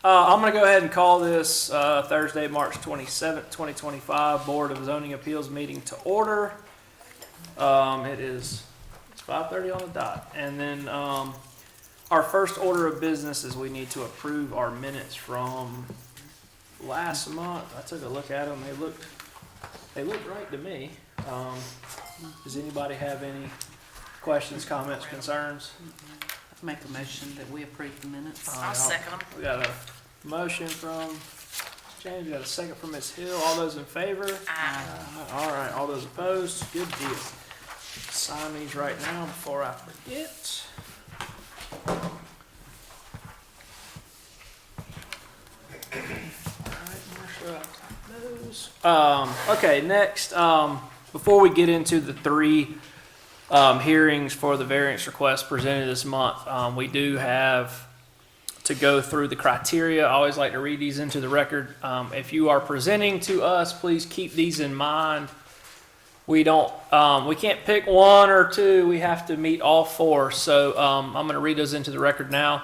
I'm going to go ahead and call this Thursday, March 27th, 2025 Board of Zoning Appeals meeting to order. It's 5:30 on the dot. And then our first order of business is we need to approve our minutes from last month. I took a look at them. They looked right to me. Does anybody have any questions, comments, concerns? Make a motion that we approve the minutes. I'll second them. We got a motion from James, we got a second from Ms. Hill. All those in favor? Aye. All right, all those opposed? Good deal. Sign these right now before I forget. All right, Marcia, those. Okay, next, before we get into the three hearings for the variance request presented this month, we do have to go through the criteria. I always like to read these into the record. If you are presenting to us, please keep these in mind. We can't pick one or two. We have to meet all four. So I'm going to read those into the record now.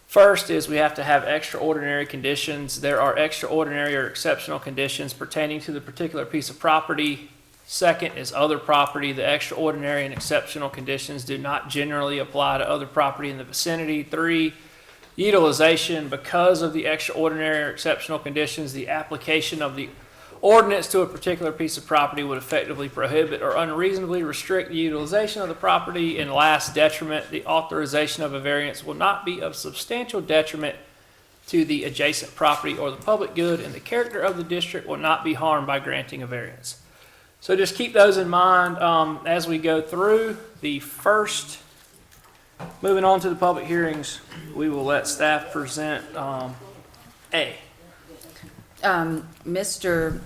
First is we have to have extraordinary conditions. There are extraordinary or exceptional conditions pertaining to the particular piece of property. Second is other property. The extraordinary and exceptional conditions do not generally apply to other property in the vicinity. 3, utilization. Because of the extraordinary or exceptional conditions, the application of the ordinance to a particular piece of property would effectively prohibit or unreasonably restrict the utilization of the property. And last, detriment. The authorization of a variance will not be of substantial detriment to the adjacent property or the public good, and the character of the district will not be harmed by granting a variance. So just keep those in mind as we go through the first. Moving on to the public hearings, we will let staff present A. Mr.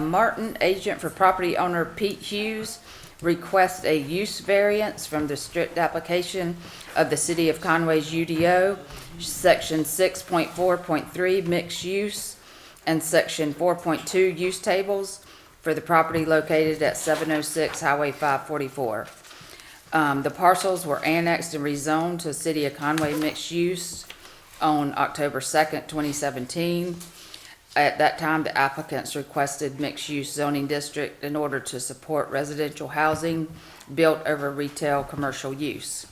Martin, agent for property owner Pete Hughes, requests a use variance from the strict application of the City of Conway's UDO, Section 6.4.3 mixed use, and Section 4.2 use tables for the property located at 706 Highway 544. The parcels were annexed and rezoned to City of Conway mixed use on October 2nd, 2017. At that time, the applicants requested mixed-use zoning district in order to support residential housing built over retail commercial use.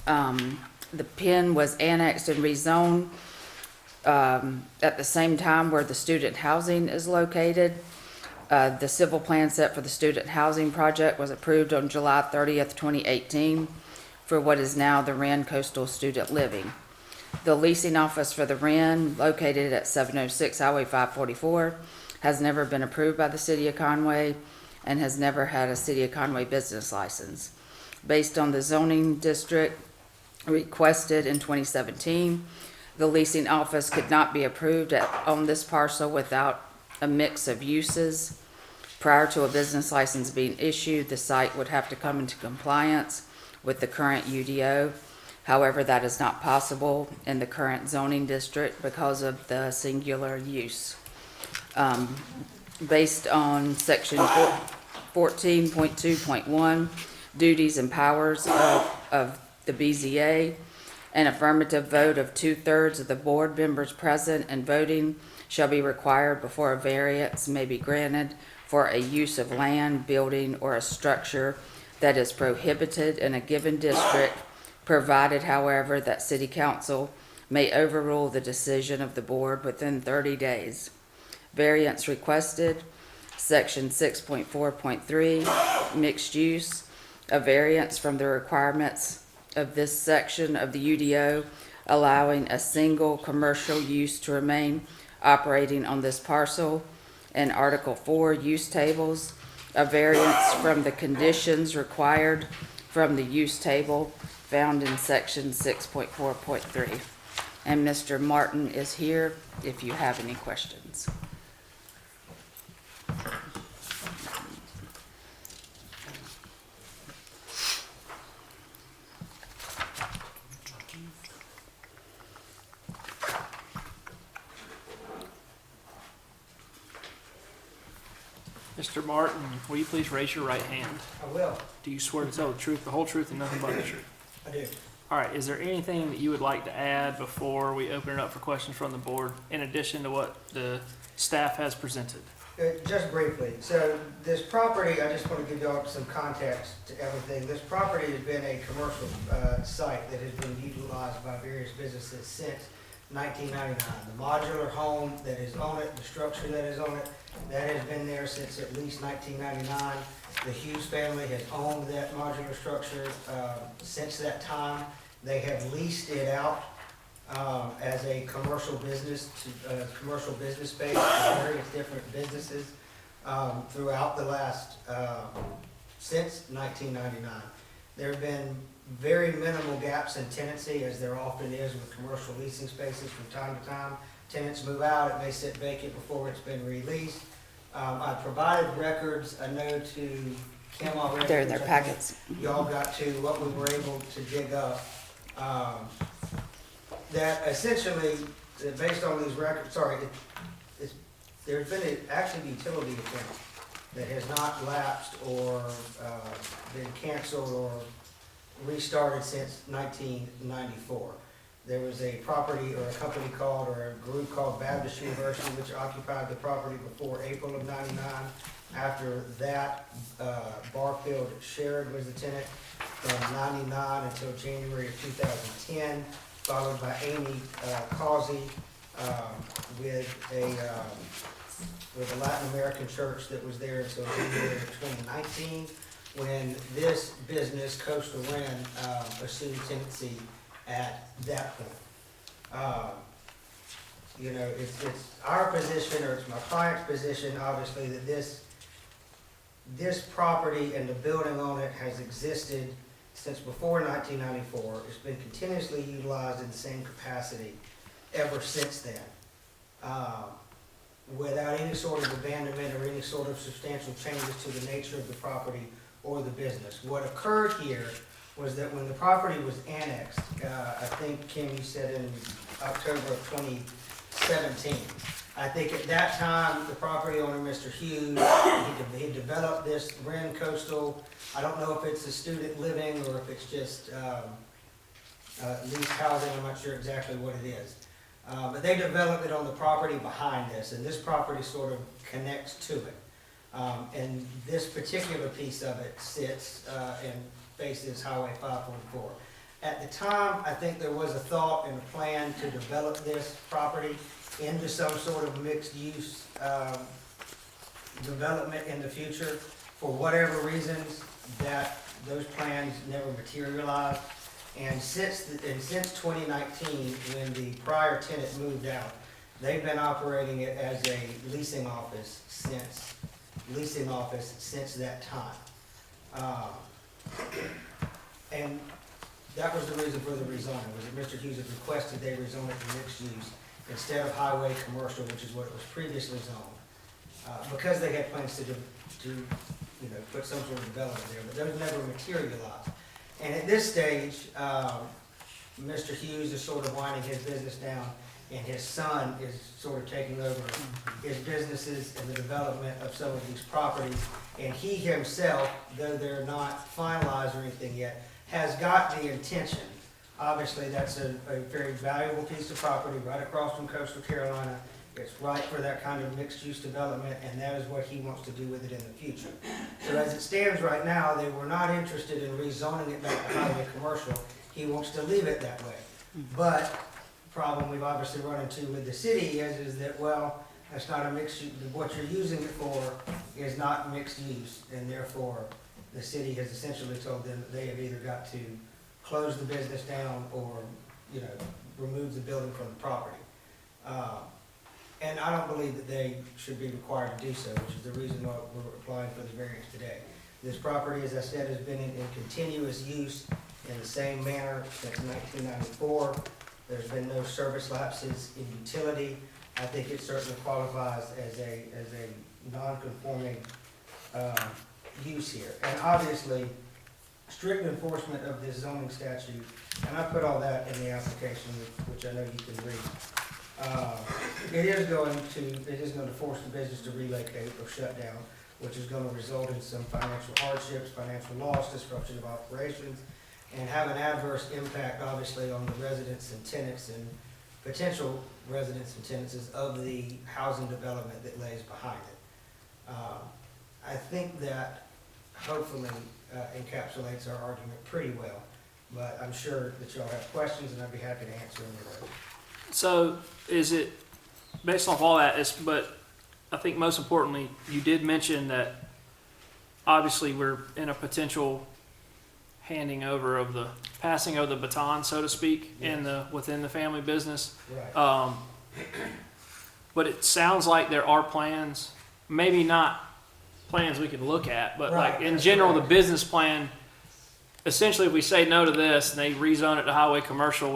The PIN was annexed and rezoned at the same time where the student housing is located. The civil plan set for the student housing project was approved on July 30th, 2018 for what is now the Wren Coastal Student Living. The leasing office for the Wren, located at 706 Highway 544, has never been approved by the City of Conway and has never had a City of Conway business license. Based on the zoning district requested in 2017, the leasing office could not be approved on this parcel without a mix of uses. Prior to a business license being issued, the site would have to come into compliance with the current UDO. However, that is not possible in the current zoning district because of the singular use. Based on Section 14.2.1, duties and powers of the BZA, an affirmative vote of 2/3 of the board members present and voting shall be required before a variance may be granted for a use of land, building, or a structure that is prohibited in a given district, provided, however, that City Council may overrule the decision of the board within 30 days. Variance requested, Section 6.4.3, mixed use, a variance from the requirements of this section of the UDO, allowing a single commercial use to remain operating on this parcel. And Article 4, use tables, a variance from the conditions required from the use table found in Section 6.4.3. And Mr. Martin is here if you have any questions. Mr. Martin, will you please raise your right hand? I will. Do you swear to tell the truth, the whole truth, and nothing but the truth? I do. All right, is there anything that you would like to add before we open it up for questions from the board, in addition to what the staff has presented? Just briefly, so this property, I just want to give y'all some context to everything. This property has been a commercial site that has been utilized by various businesses since 1999. The modular home that is on it, the structure that is on it, that has been there since at least 1999. The Hughes family has owned that modular structure since that time. They have leased it out as a commercial business to commercial business space to various different businesses throughout the last since 1999. There have been very minimal gaps in tenancy, as there often is with commercial leasing spaces from time to time. Tenants move out, it may sit vacant before it's been released. I provided records, I know to Kim already. They're in their which I packets. think y'all got to what we were able to dig up. That essentially, based on these records, there's been actually a utility account that has not lapsed or been canceled or restarted since 1994. There was a property or a company called, or a group called Baptist University, which occupied the property before April of '99. After that, Barfield Sherrod was the tenant from '99 until January of 2010, followed by Amy Causey with a Latin American church that was there until January of 2019, when this business, Coastal Ren, assumed tenancy at that point. You know, it's our position, or it's my client's position, obviously, that this property and the building on it has existed since before 1994. It's been continuously utilized in the same capacity ever since then, without any sort of abandonment or any sort of substantial changes to the nature of the property or the business. What occurred here was that when the property was annexed, I think, Kim, you said in October of 2017, I think at that time, the property owner, Mr. Hughes, he developed this Ren Coastal. I don't know if it's a student living or if it's just leased housing. I'm not sure exactly what it is. But they developed it on the property behind this, and this property sort of connects to it. And this particular piece of it sits and faces Highway 544. At the time, I think there was a thought and a plan to develop this property into some sort of mixed-use development in the future. For whatever reasons, those plans never materialized. And since 2019, when the prior tenant moved out, they've been operating it as a leasing office since that time. And that was the reason for the rezoning, was that Mr. Hughes had requested they rezone it to mixed use instead of highway commercial, which is what it was previously zoned, because they had plans to put some sort of development there, but those never materialized. And at this stage, Mr. Hughes is sort of winding his business down, and his son is sort of taking over his businesses and the development of some of these properties. And he himself, though they're not finalized or anything yet, has got the intention. Obviously, that's a very valuable piece of property right across from coastal Carolina. It's right for that kind of mixed-use development, and that is what he wants to do with it in the future. So as it stands right now, they were not interested in rezoning it back to highway commercial. He wants to leave it that way. But the problem we've obviously run into with the city is that, well, that's not a mixed use. What you're using it for is not mixed use, and therefore the city has essentially told them that they have either got to close the business down or, remove the building from the property. And I don't believe that they should be required to do so, which is the reason why we're applying for the variance today. This property, as I said, has been in continuous use in the same manner since 1994. There's been no service lapses in utility. I think it certainly qualifies as a non-conforming use here. And obviously, strict enforcement of this zoning statute, and I put all that in the application, which I know you can read. It is going to force the business to relocate or shut down, which is going to result in some financial hardships, financial loss, disruption of operations. and have an adverse impact, obviously, on the residents and tenants and potential residents and tenants of the housing development that lays behind it. I think that hopefully encapsulates our argument pretty well, but I'm sure that y'all have questions, and I'd be happy to answer any of those. So is it, based off all that, but I think most importantly, you did mention that obviously we're in a potential passing of the baton, so to speak, within the family business. Right. But it sounds like there are plans, maybe not plans we can look at, but like Right, in that's general, the correct. business plan, essentially if we say no to this and they rezone it to highway commercial,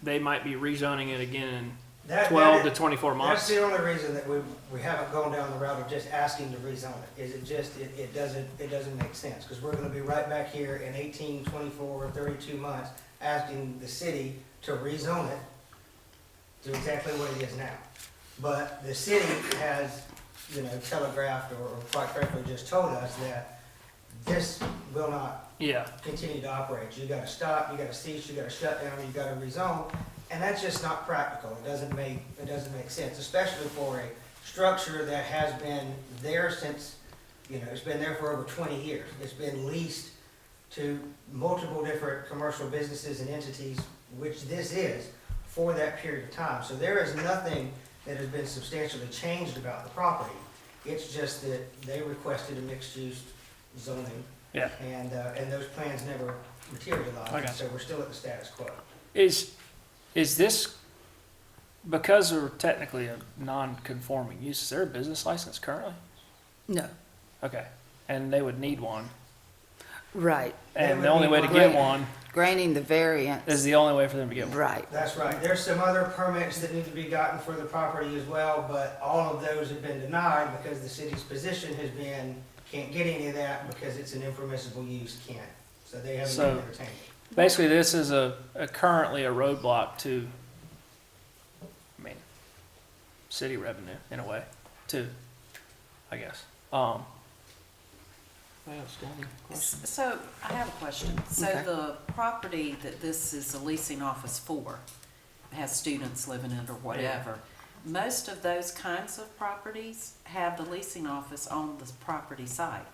they might be rezoning it again in That- 12 that- to 24 That's months. the only reason that we haven't gone down the route of just asking to rezone it, is it doesn't make sense, because we're gonna be right back here in 18, 24, 32 months, asking the city to rezone it to exactly what it is now. But the city has, telegraphed, or quite frankly, just told us that this will not Yeah, continue to operate. You gotta stop, you gotta cease, you gotta shut down, you gotta rezone, and that's just not practical. It doesn't make sense, especially for a structure that has been there since, it's been there for over 20 years. It's been leased to multiple different commercial businesses and entities, which this is, for that period of time. So there is nothing that has been substantially changed about the property. It's just that they requested a mixed-use zoning, yeah. and those plans never materialized, Okay. so we're still at the status quo. Is this, because we're technically a non-conforming use, is there a business license currently? No, Okay, and they would need one, right. and would the only need way to one. get Right. one Granting the variance, is the only way for them to get one. right. That's right. There's some other permits that need to be gotten for the property as well, but all of those have been denied because the city's position has been, can't get any of that because it's an impermissible use, can't. So they haven't So- even entertained it. Basically, this is currently a roadblock to, city revenue in a way, too, I guess. So I have a question. So Okay. the property that this is a leasing office for, has students living in it or whatever, most of those kinds of properties have the leasing office on the property site.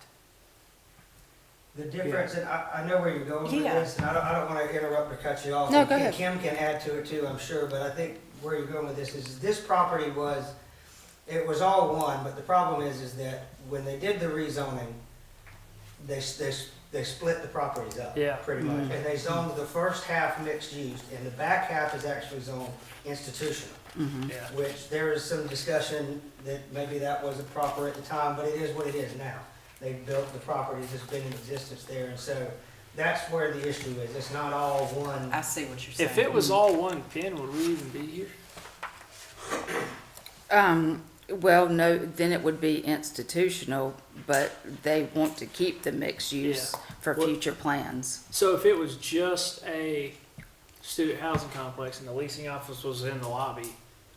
The difference, and I know where you're going with Yeah. this, and I don't want to interrupt or cut you off. No, And go ahead. Kim can add to it too, I'm sure, but I think where you're going with this is, this property it was all one, but the problem is that when they did the rezoning, they split the properties up. Yeah. Pretty much, and they zoned the first half mixed use, and the back half is actually zoned institutional. Mhm. Yeah, Which there is some discussion that maybe that wasn't proper at the time, but it is what it is now. They built the properties that's been in existence there, and so that's where the issue is. It's not all one. I see what you're saying. if it was all one pin, would we even be here? Well, no, then it would be institutional, but they want to keep the mixed use Yeah. for What- future plans. So if it was just a student housing complex and the leasing office was in the lobby,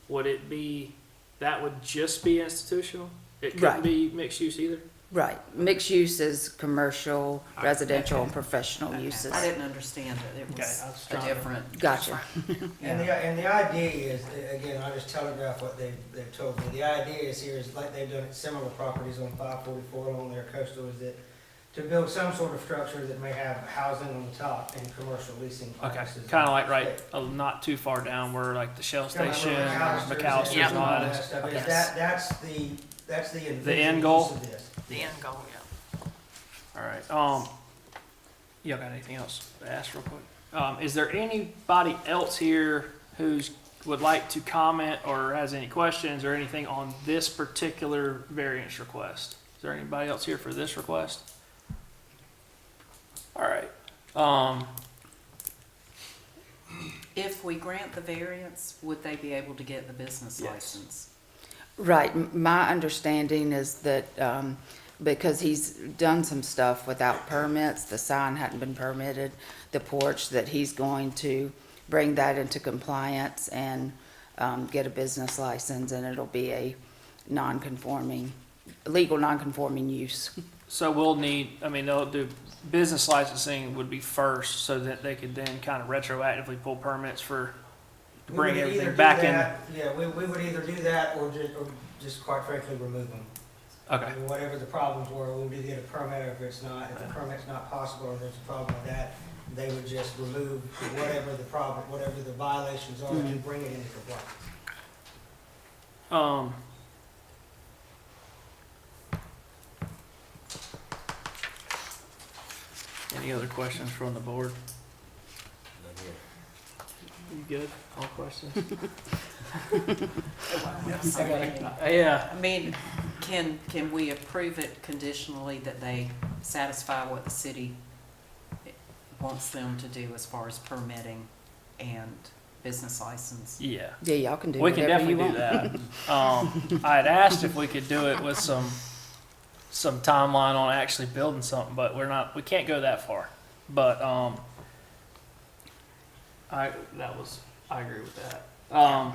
would it be, that would just be institutional? It couldn't Right. be mixed use either? Right, mixed use is commercial, residential, and professional Okay. uses. I didn't understand it. It Okay, was I was a trying to- different. Gotcha. And the idea is, again, I just telegraph what they've told me. The idea is here is like they've done at similar properties on 544 along their coastal, is that to build some sort of structure that may have housing on the top and commercial leasing Okay, offices. kind of like not too far down where like the Shell Kinda like station, McAllister's McAllister's and and all all that that is. stuff. Okay. Is that's the envisioned end goal? use of this. The end goal, yeah. All right, y'all got anything else to ask real quick? Is there anybody else here would like to comment or has any questions or anything on this particular variance request? Is there anybody else here for this request? All right, If we grant the variance, would they be able to get the business Yes. license? Right, my understanding is that, because he's done some stuff without permits, the sign hadn't been permitted, the porch, that he's going to bring that into compliance and, get a business license, and it'll be a legal non-conforming use. So we'll need, I mean, they'll do, business licensing would be first, so that they could then kind of retroactively pull permits for, to We bring would either everything do back in. that- Yeah, we would either do that or just quite frankly remove them. Okay, I mean, whatever the problems were, we would get a permit, or if it's not, if the permit's not possible, or there's a problem with that, they would just remove whatever the problem, whatever the violations are, and bring it into compliance. Any other questions from the board? You good? All questions? Yeah, I mean, can we approve it conditionally that they satisfy what the city wants them to do as far as permitting and business license? yeah. Yeah, y'all can do We can whatever you definitely do want. that. I had asked if we could do it with some timeline on actually building something, but we can't go that far. But, I agree with that.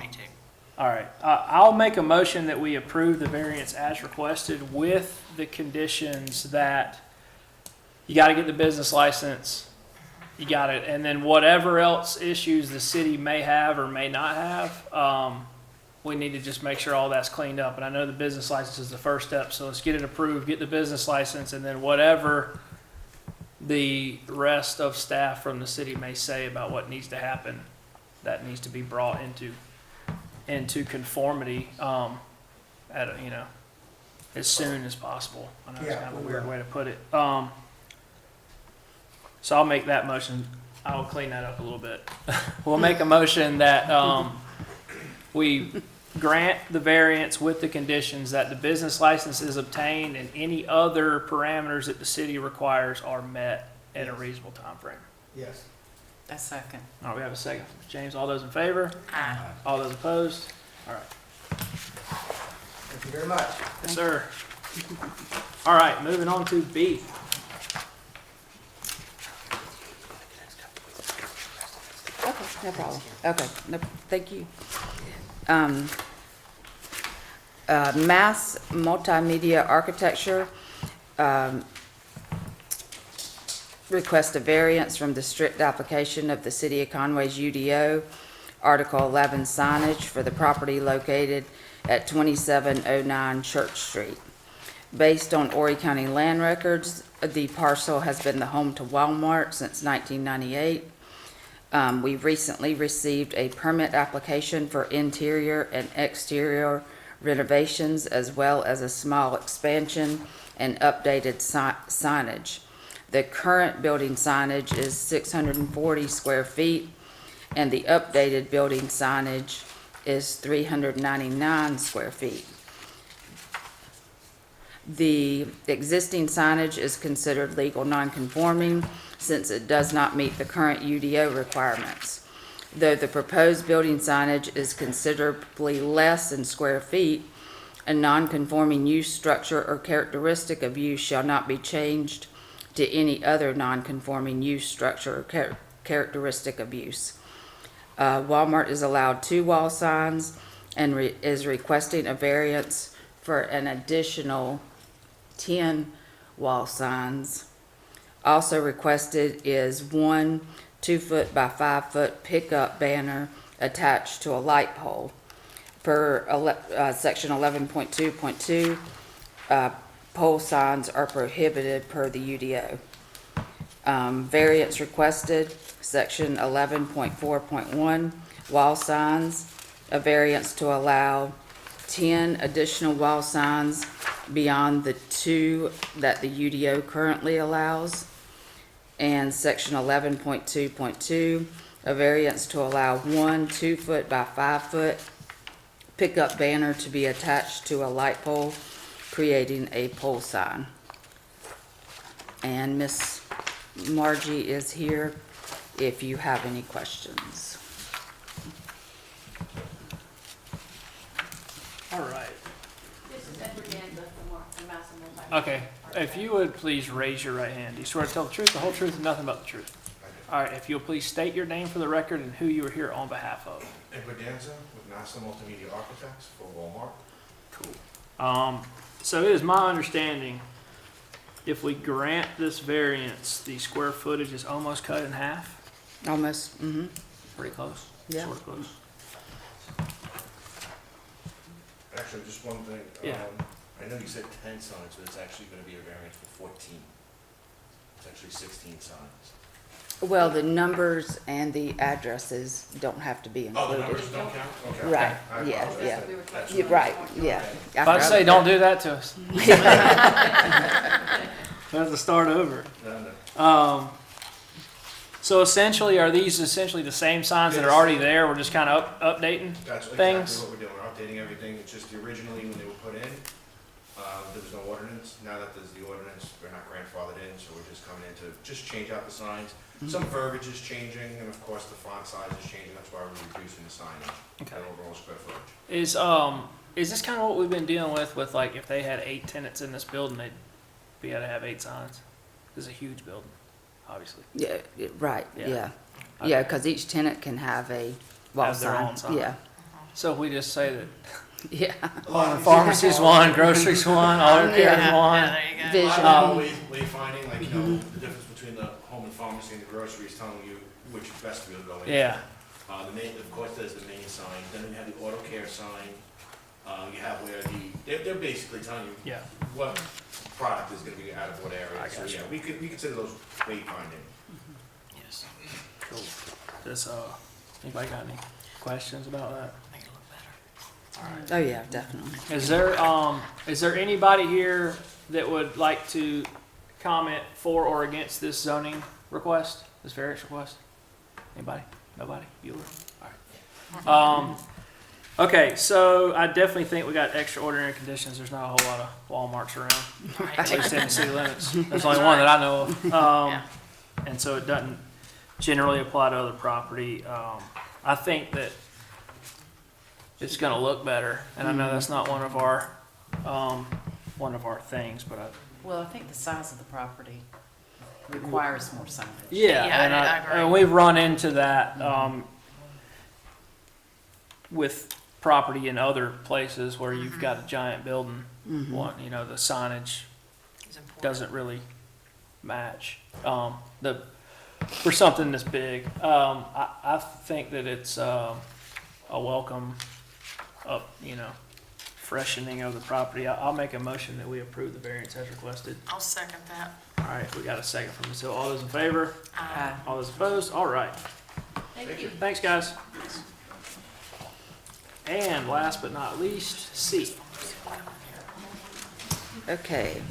Me too. All right, I'll make a motion that we approve the variance as requested with the conditions that you gotta get the business license, you got it, and then whatever else issues the city may have or may not have, we need to just make sure all that's cleaned up. And I know the business license is the first step, so let's get it approved, get the business license, and then whatever the rest of staff from the city may say about what needs to happen, that needs to be brought into conformity, as soon as possible. I know it's Yeah, kind of a we weird will. way to put it. So I'll make that motion. I'll clean that up a little bit. We'll make a motion that, we grant the variance with the conditions that the business license is obtained and any other parameters that the city requires are met in a reasonable time frame. Yes. A second. All right, we have a second. James, all those in favor? Aye. All those opposed? All right. Thank you very much. Yes, sir. All right, moving on to B. Okay, no problem. Okay, no, thank you. Mass Multimedia Architecture, request a variance from the strict application of the City of Conway's UDO, Article 11 signage for the property located at 2709 Church Street. Based on Horry County land records, the parcel has been the home to Walmart since 1998. We recently received a permit application for interior and exterior renovations, as well as a small expansion and updated signage. The current building signage is 640 square feet, and the updated building signage is 399 square feet. The existing signage is considered legal nonconforming since it does not meet the current UDO requirements. Though the proposed building signage is considerably less in square feet, a nonconforming use, structure, or characteristic of use shall not be changed to any other nonconforming use, structure, or characteristic of use. Walmart is allowed 2 wall signs and is requesting a variance for an additional 10 wall signs. Also requested is 1 2-foot by 5-foot pickup banner attached to a light pole. Per section 11.2.2, pole signs are prohibited per the UDO. Variance requested, section 11.4.1, wall signs, a variance to allow 10 additional wall signs beyond the 2 that the UDO currently allows. And section 11.2.2, a variance to allow 1 2-foot by 5-foot pickup banner to be attached to a light pole, creating a pole sign. And Miss Margie is here if you have any questions. All right. This is Edward Danza from Massimo. Okay, if you would please raise your right hand. Do you swear to tell the truth, the whole truth, and nothing but the truth? All right, if you'll please state your name for the record and who you are here on behalf of. Edward Danza with NASA Multimedia Architects for Walmart. Cool. So it is my understanding if we grant this variance, the square footage is almost cut in half? Almost, mm-hmm. Pretty close. Yeah. Sort of close. Actually, just one thing. Yeah. I know you said 10 signs, but it's actually gonna be a variance for 14. It's actually 16 signs. Well, the numbers and the addresses don't have to be Oh, the included. numbers don't count? Okay. Right, I yeah, apologize. yeah. We were That's- You're right, yeah. If I say, don't do that to us. We have to start over. No. So essentially, are these essentially the same signs that are already there? We're just kind of updating? That's Things. exactly what we're doing. We're updating everything. It's just originally when they were put in, there was no ordinance. Now that there's the ordinance, we're not grandfathered in, so we're just coming in to just change out the signs. Some verbiage is changing, and of course, the font size is changing. That's why we're reducing the signage and Okay. overall square footage. Is this kind of what we've been dealing with like if they had 8 tenants in this building, they'd be able to have 8 signs? It's a huge building, obviously. Yeah, right, Yeah. yeah. Yeah, because each tenant can have a wall Have their sign. own sign. Yeah, So if we just say that yeah. pharmacy's one, grocery's one, auto care's Yeah. one. Vision. Wayfinding, like, you know, the difference between the home and pharmacy and the grocery is telling you which vestibule to go into. Yeah. The main, of course, there's the main sign, then you have the auto care sign, you have where they're basically telling you Yeah. what product is gonna be out of what I area, so gotcha. yeah, we consider those wayfinding. Yes. Cool. Does anybody got any questions about that? Oh, yeah, definitely. Is there anybody here that would like to comment for or against this zoning request, this variance request? Anybody? Nobody? Bueller? All right. Okay, so I definitely think we got extraordinary conditions. There's not a whole lot of Walmarts around, at least in the city limits. There's only one that I know of. And so it doesn't generally apply to other property. I think that it's gonna look better, and I know that's not one of our things, but Well, I think the size of the property requires more signage. yeah, Yeah, and I agree. and we've run into that, with property in other places where you've got a giant building, one, you know, the signage doesn't really match, for something this big. I think that it's, a welcome, freshening of the property. I'll make a motion that we approve the variance as requested. I'll second that. All right, we got a second from Ms. Hill. All those in favor? All those opposed? All right. Thank you. Thanks, guys. And last but not least, C. Okay.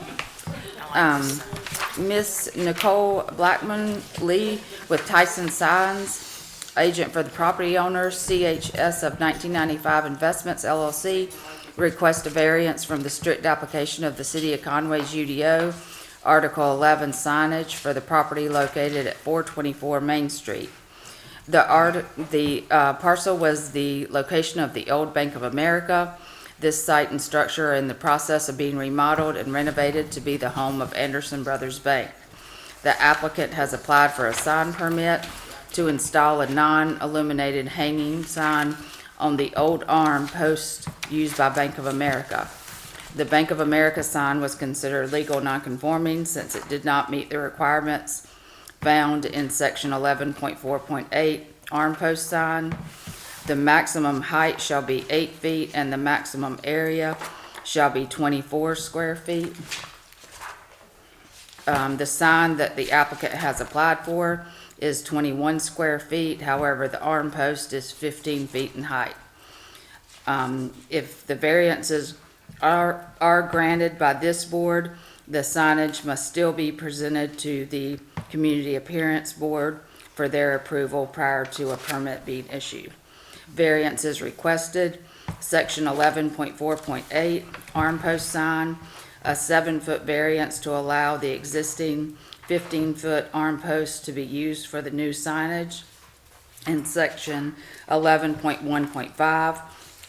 Miss Nicole Blackman Lee with Tyson Signs, agent for the property owner, CHS of 1995 Investments LLC, request a variance from the strict application of the City of Conway's UDO, Article 11 signage for the property located at 424 Main Street. The parcel was the location of the old Bank of America. This site and structure are in the process of being remodeled and renovated to be the home of Anderson Brothers Bank. The applicant has applied for a sign permit to install a non-illuminated hanging sign on the old arm post used by Bank of America. The Bank of America sign was considered legal nonconforming since it did not meet the requirements found in section 11.4.8 arm post sign. The maximum height shall be 8 feet and the maximum area shall be 24 square feet. The sign that the applicant has applied for is 21 square feet. However, the arm post is 15 feet in height. If the variances are granted by this board, the signage must still be presented to the Community Appearance Board for their approval prior to a permit being issued. Variance is requested, section 11.4.8, arm post sign, a 7-foot variance to allow the existing 15-foot arm post to be used for the new signage, and section 11.1.5,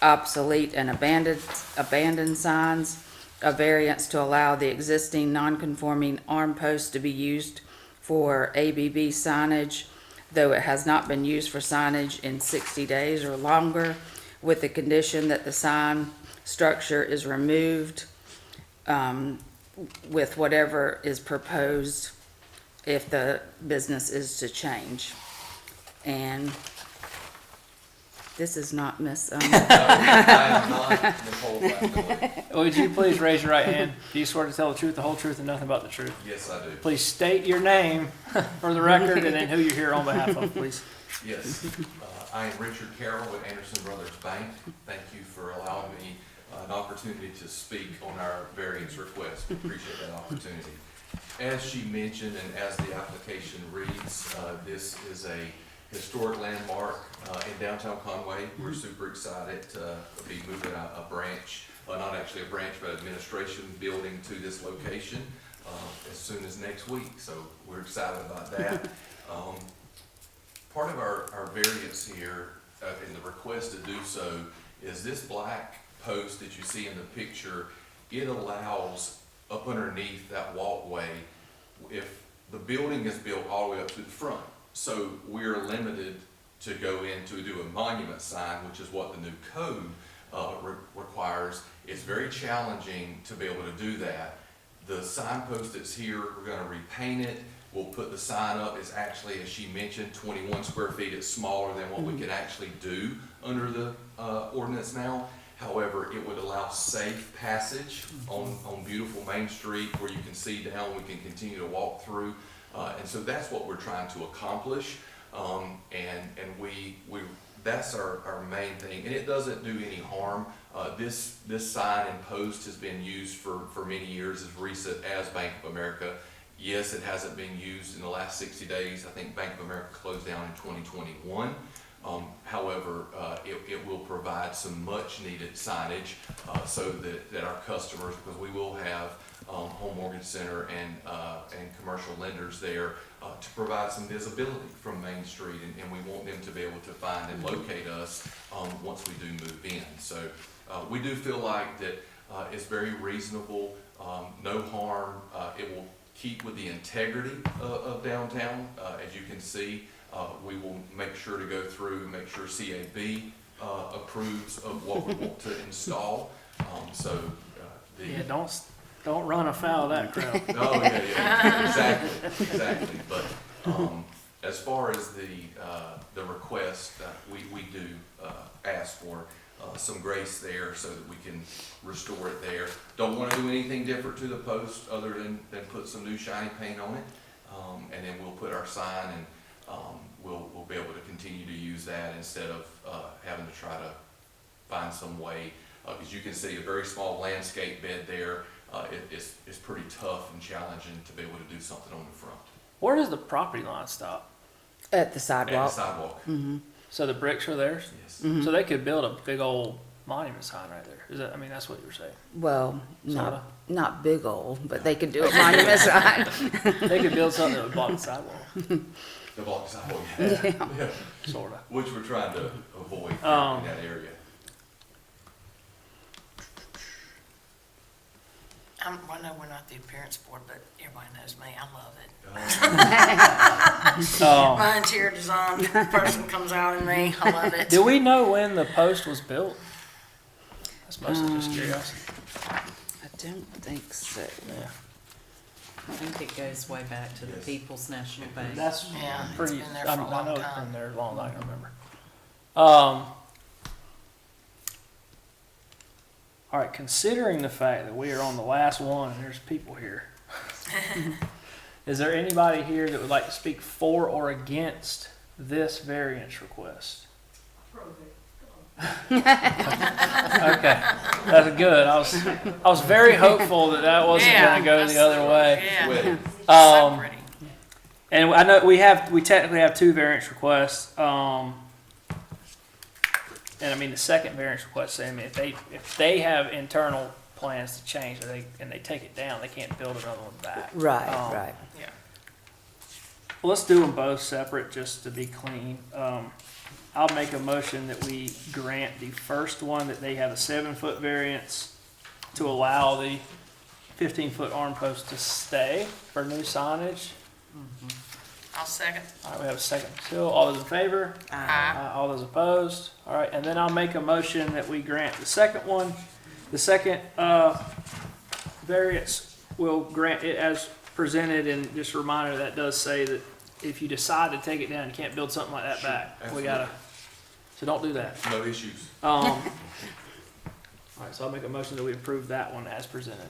obsolete and abandoned signs, a variance to allow the existing non-conforming arm post to be used for ABB signage, though it has not been used for signage in 60 days or longer, with the condition that the sign structure is removed with whatever is proposed if the business is to change. And this is not Miss, I am not Nicole Blackmiller. Would you please raise your right hand? Do you swear to tell the truth, the whole truth, and nothing but the truth? Yes, I do. Please state your name for the record and then who you're here on behalf of, please. Yes. I am Richard Carroll with Anderson Brothers Bank. Thank you for allowing me an opportunity to speak on our variance request. We appreciate that opportunity. As she mentioned, and as the application reads, this is a historic landmark in downtown Conway. We're super excited to be moving a branch, not actually a branch, but administration building to this location as soon as next week. So we're excited about that. Part of our variance here in the request to do so is this black post that you see in the picture. It allows up underneath that walkway, if the building is built all the way up to the front. So we're limited to go in to do a monument sign, which is what the new code requires. It's very challenging to be able to do that. The signpost that's here, we're gonna repaint it. We'll put the sign up. It's actually, as she mentioned, 21 square feet. It's smaller than what we can actually do under the ordinance now. However, it would allow safe passage on beautiful Main Street where you can see down, we can continue to walk through. And so that's what we're trying to accomplish. And we that's our main thing. And it doesn't do any harm. This sign and post has been used for many years, as recent as Bank of America. Yes, it hasn't been used in the last 60 days. I think Bank of America closed down in 2021. However, it will provide some much needed signage so that our customers, because we will have home mortgage center and commercial lenders there to provide some visibility from Main Street, and we want them to be able to find and locate us once we do move in. So we do feel like that it's very reasonable, no harm. It will keep with the integrity of downtown. As you can see, we will make sure to go through and make sure CAB approves of what we want to install. Yeah, don't run afoul of that crowd. Oh, yeah, exactly. But as far as the request, we do ask for some grace there so that we can restore it there. Don't want to do anything different to the post other than put some new shiny paint on it. And then we'll put our sign, and we'll be able to continue to use that instead of having to try to find some way. Because you can see a very small landscape bed there. It's pretty tough and challenging to be able to do something on the front. Where does the property line stop? at the At the sidewalk. sidewalk. So the bricks are theirs? Yes. So they could build a big old monument sign right there. Is that, I mean, that's what you were saying. Well, Sorta. not big old, but they could do a monument sign. They could build something that would block the sidewalk, The block sidewalk, Yeah. yeah. sorta. Which we're trying to avoid in that area. I know we're not the appearance board, but everybody knows me. I love it. My interior design person comes out in me. I love it. Do we know when the post was built? That's mostly just curiosity. I don't think so. Yeah. I think it goes way back to the Yes. People's National Bank. That's Yeah, it's pretty, been there I for a I long know it's time. been there a long time, I can remember. All right, considering the fact that we are on the last one and there's people here, is there anybody here that would like to speak for or against this variance request? Okay, that's good. I was very hopeful that wasn't Yeah, going to go the other way. Yeah. Wedding. So pretty. And I know we technically have two variance requests. And I mean, the second variance request, I mean, if they have internal plans to change, and they take it down, they can't build another one back. Right, Um, right. Yeah. Well, let's do them both separate, just to be clean. I'll make a motion that we grant the first one, that they have a 7-foot variance to allow the 15-foot arm post to stay for new signage. I'll second. All right, we have a second. Still, all those in favor? Aye. All those opposed? All right, and then I'll make a motion that we grant the second one, the second variance we'll grant it as presented, and just a reminder, that does say that if you decide to take it down, you can't build something like that Sure, back. We absolutely. gotta, so don't do that. No issues. All right, so I'll make a motion that we approve that one as presented.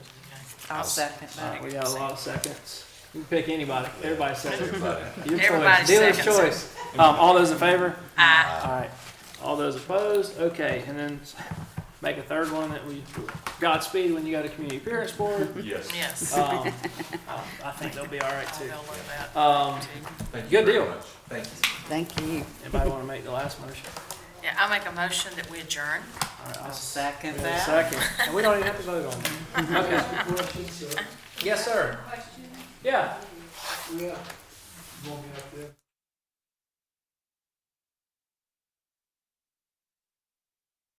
I'll second All right, that. we got a lot of seconds. You can pick anybody, everybody second. Everybody. Your Everybody choice, dealer's seconds. choice. All those in favor? Aye. All right, all those opposed? Okay, and then make a third one that we, Godspeed when you go to community appearance board. Yes. Yes. I think they'll be all right I'll too. go with that. Thank you Good very deal. much. Thank you. Thank you. Anybody want to make the last motion? Yeah, I'll make a motion that we adjourn. All right, I'll I'll second we have a that. second. And we don't even have to vote on it. Okay. Yes, sir. Yeah. Yeah. Want me up there?